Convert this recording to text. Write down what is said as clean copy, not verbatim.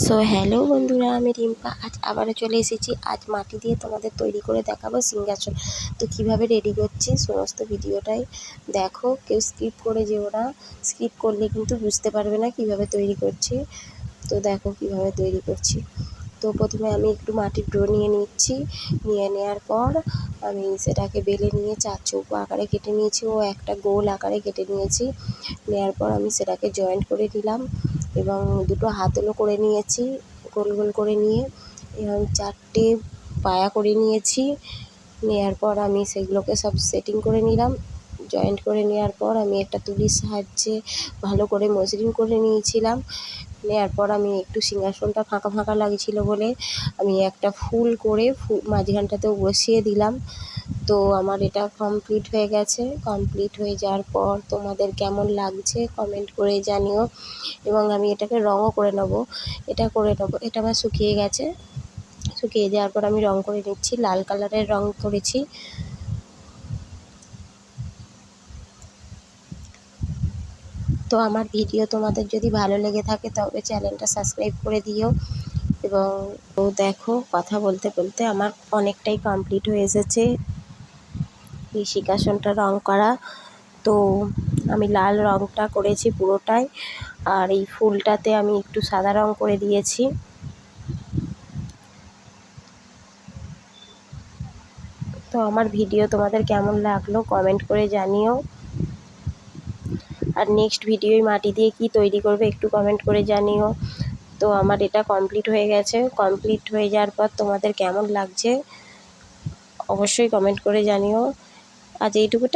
So hello বন্ধুরা, আমি রিম্পা আজ আবারও চলে এসেছি। আজ মাটি দিয়ে তোমাদের তৈরি করে দেখাবো সিংহাসন। তো কিভাবে রেডি করছি সমস্ত ভিডিওটাই দেখো, কেউ স্কিপ করে যেও না। স্কিপ করলে কিন্তু বুঝতে পারবে না কিভাবে তৈরি করছি। তো দেখো কিভাবে তৈরি করছি। তো প্রথমে আমি একটু মাটির ডো নিয়ে নিচ্ছি। নিয়ে নেওয়ার পর আমি সেটাকে বেলে নিয়ে চার চৌকো আকারে কেটে নিয়েছি ও একটা গোল আকারে কেটে নিয়েছি। নেওয়ার পর আমি সেটাকে জয়েন্ট করে নিলাম এবং দুটো হাতলও করে নিয়েছি গোল গোল করে নিয়ে, এবং চারটে পায়া করে নিয়েছি। নেওয়ার পর আমি সেগুলোকে সব সেটিং করে নিলাম। জয়েন্ট করে নেওয়ার পর আমি একটা তুলির সাহায্যে ভালো করে মসৃণ করে নিয়েছিলাম। নেওয়ার পর আমি একটু সিংহাসনটা ফাঁকা ফাঁকা লাগছিল বলে আমি একটা ফুল করে মাঝখানটাতেও বসিয়ে দিলাম। তো আমার এটা কমপ্লিট হয়ে গেছে। কমপ্লিট হয়ে যাওয়ার পর তোমাদের কেমন লাগছে কমেন্ট করে জানিও। এবং আমি এটাকে রঙও করে নেব। এটা আমার শুকিয়ে গেছে। শুকিয়ে যাওয়ার পর আমি রং করে নিচ্ছি, লাল কালারের রং করেছি। তো আমার ভিডিও তোমাদের যদি ভালো লেগে থাকে তবে চ্যানেলটা সাবস্ক্রাইব করে দিও। এবং দেখো, কথা বলতে বলতে আমার অনেকটাই কমপ্লিট হয়ে এসেছে এই সিংহাসনটা রং করা। তো আমি লাল রংটা করেছি পুরোটাই, আর এই ফুলটাতে আমি একটু সাদা রং করে দিয়েছি। তো আমার ভিডিও তোমাদের কেমন লাগলো কমেন্ট করে জানিও। আর নেক্সট ভিডিওয় মাটি দিয়ে কি তৈরি করবে একটু কমেন্ট করে জানিও। তো আমার এটা কমপ্লিট হয়ে গেছে। কমপ্লিট হয়ে যাওয়ার পর তোমাদের কেমন লাগছে অবশ্যই কমেন্ট করে জানিও। আজ এইটুকুটা।